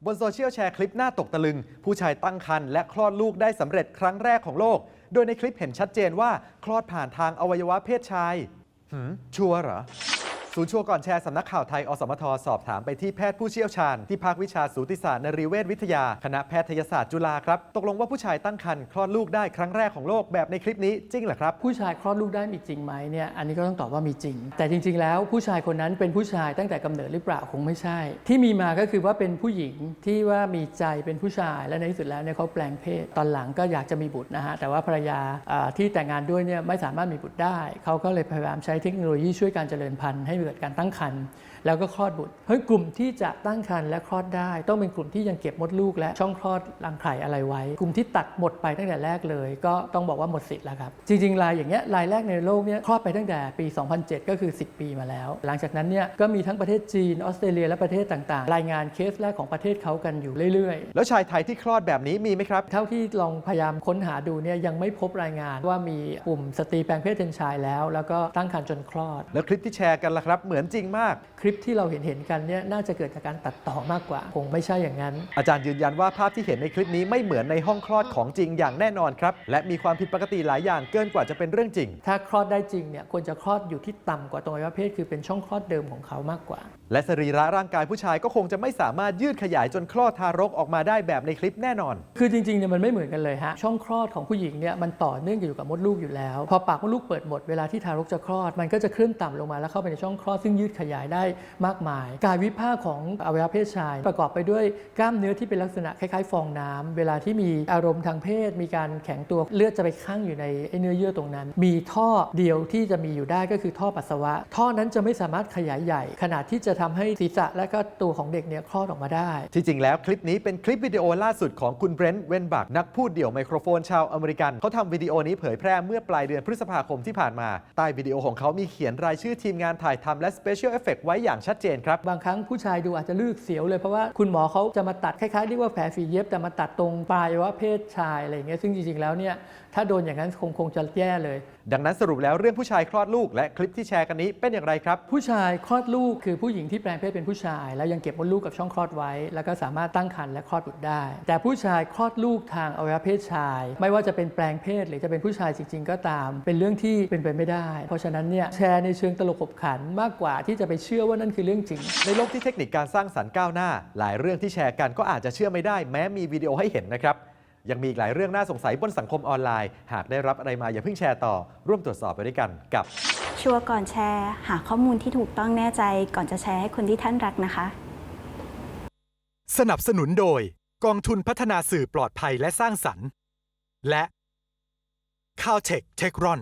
บนโซเชียลแชร์คลิปหน้าตกตะลึงผู้ชายตั้งครรภ์และคลอดลูกได้สำเร็จครั้งแรกของโลกโดยในคลิปเห็นชัดเจนว่าคลอดผ่านทางอวัยวะเพศชายชัวร์เหรอศูนย์ชัวร์ก่อนแชร์สำนักข่าวไทยอสมทสอบถามไปที่แพทย์ผู้เชี่ยวชาญที่ภาควิชาสูติศาสตร์นรีเวชวิทยาคณะแพทยศาสตร์จุฬาครับตกลงว่าผู้ชายตั้งครรภ์คลอดลูกได้ครั้งแรกของโลกแบบในคลิปนี้จริงเหรอครับผู้ชายคลอดลูกได้มีจริงไหมเนี่ยอันนี้ก็ต้องตอบว่ามีจริงแต่จริงๆแล้วผู้ชายคนนั้นเป็นผู้ชายตั้งแต่กำเนิดหรือเปล่าคงไม่ใช่ที่มีมาก็คือว่าเป็นผู้หญิงที่ว่ามีใจเป็นผู้ชายและในที่สุดแล้วเนี่ยเขาแปลงเพศตอนหลังก็อยากจะมีบุตรนะฮะแต่ว่าภรรยาที่แต่งงานด้วยเนี่ยไม่สามารถมีบุตรได้เขาก็เลยพยายามใช้เทคโนโลยีช่วยการเจริญพันธุ์ให้เกิดการตั้งครรภ์แล้วก็คลอดบุตรกลุ่มที่จะตั้งครรภ์และคลอดได้ต้องเป็นกลุ่มที่ยังเก็บมดลูกและช่องคลอดรังไข่อะไรไว้กลุ่มที่ตัดหมดไปตั้งแต่แรกเลยก็ต้องบอกว่าหมดสิทธิ์แล้วครับจริงๆรายอย่างเงี้ยรายแรกในโลกเนี่ยคลอดไปตั้งแต่ปี 2007 ก็คือ 10 ปีมาแล้วหลังจากนั้นเนี่ยก็มีทั้งประเทศจีนออสเตรเลียและประเทศต่างๆรายงานเคสแรกของประเทศเขากันอยู่เรื่อยๆแล้วชายไทยที่คลอดแบบนี้มีไหมครับเท่าที่ลองพยายามค้นหาดูเนี่ยยังไม่พบรายงานว่ามีกลุ่มสตรีแปลงเพศเป็นชายแล้วก็ตั้งครรภ์จนคลอดแล้วคลิปที่แชร์กันล่ะครับเหมือนจริงมากคลิปที่เราเห็นกันเนี่ยน่าจะเกิดจากการตัดต่อมากกว่าคงไม่ใช่อย่างนั้นอาจารย์ยืนยันว่าภาพที่เห็นในคลิปนี้ไม่เหมือนในห้องคลอดของจริงอย่างแน่นอนครับและมีความผิดปกติหลายอย่างเกินกว่าจะเป็นเรื่องจริงถ้าคลอดได้จริงเนี่ยควรจะคลอดอยู่ที่ต่ำกว่าตรงอวัยวะเพศคือเป็นช่องคลอดเดิมของเขามากกว่าและสรีระร่างกายผู้ชายก็คงจะไม่สามารถยืดขยายจนคลอดทารกออกมาได้แบบในคลิปแน่นอนคือจริงๆเนี่ยมันไม่เหมือนกันเลยฮะช่องคลอดของผู้หญิงเนี่ยมันต่อเนื่องอยู่กับมดลูกอยู่แล้วพอปากมดลูกเปิดหมดเวลาที่ทารกจะคลอดมันก็จะเคลื่อนต่ำลงมาแล้วเข้าไปในช่องคลอดซึ่งยืดขยายได้มากมายกายวิภาคของอวัยวะเพศชายประกอบไปด้วยกล้ามเนื้อที่เป็นลักษณะคล้ายๆฟองน้ำเวลาที่มีอารมณ์ทางเพศมีการแข็งตัวเลือดจะไปคั่งอยู่ในเนื้อเยื่อตรงนั้นมีท่อเดียวที่จะมีอยู่ได้ก็คือท่อปัสสาวะท่อนั้นจะไม่สามารถขยายใหญ่ขนาดที่จะทำให้ศีรษะและก็ตัวของเด็กเนี่ยคลอดออกมาได้ที่จริงแล้วคลิปนี้เป็นคลิปวิดีโอล่าสุดของคุณเบรนท์เวนบักนักพูดเดี่ยวไมโครโฟนชาวอเมริกันเขาทำวิดีโอนี้เผยแพร่เมื่อปลายเดือนพฤษภาคมที่ผ่านมาใต้วิดีโอของเขามีเขียนรายชื่อทีมงานถ่ายทำและ Special Effect ไว้อย่างชัดเจนครับบางครั้งผู้ชายดูอาจจะลึกเสียวเลยเพราะว่าคุณหมอเขาจะมาตัดคล้ายๆเรียกว่าแผลฝีเย็บแต่มาตัดตรงปลายว่าเพศชายอะไรอย่างเงี้ยซึ่งจริงๆแล้วเนี่ยถ้าโดนอย่างนั้นคงจะแย่เลยดังนั้นสรุปแล้วเรื่องผู้ชายคลอดลูกและคลิปที่แชร์กันนี้เป็นอย่างไรครับผู้ชายคลอดลูกคือผู้หญิงที่แปลงเพศเป็นผู้ชายแล้วยังเก็บมดลูกกับช่องคลอดไว้แล้วก็สามารถตั้งครรภ์และคลอดบุตรได้แต่ผู้ชายคลอดลูกทางอวัยวะเพศชายไม่ว่าจะเป็นแปลงเพศหรือจะเป็นผู้ชายจริงๆก็ตามเป็นเรื่องที่เป็นไปไม่ได้เพราะฉะนั้นเนี่ยแชร์ในเชิงตลกขบขันมากกว่าที่จะไปเชื่อว่านั่นคือเรื่องจริงในโลกที่เทคนิคการสร้างสรรค์ก้าวหน้าหลายเรื่องที่แชร์กันก็อาจจะเชื่อไม่ได้แม้มีวิดีโอให้เห็นนะครับยังมีอีกหลายเรื่องน่าสงสัยบนสังคมออนไลน์หากได้รับอะไรมาอย่าเพิ่งแชร์ต่อร่วมตรวจสอบไปด้วยกันกับชัวร์ก่อนแชร์หาข้อมูลที่ถูกต้องแน่ใจก่อนจะแชร์ให้คนที่ท่านรักนะคะสนับสนุนโดยกองทุนพัฒนาสื่อปลอดภัยและสร้างสรรค์และ Caltech Techron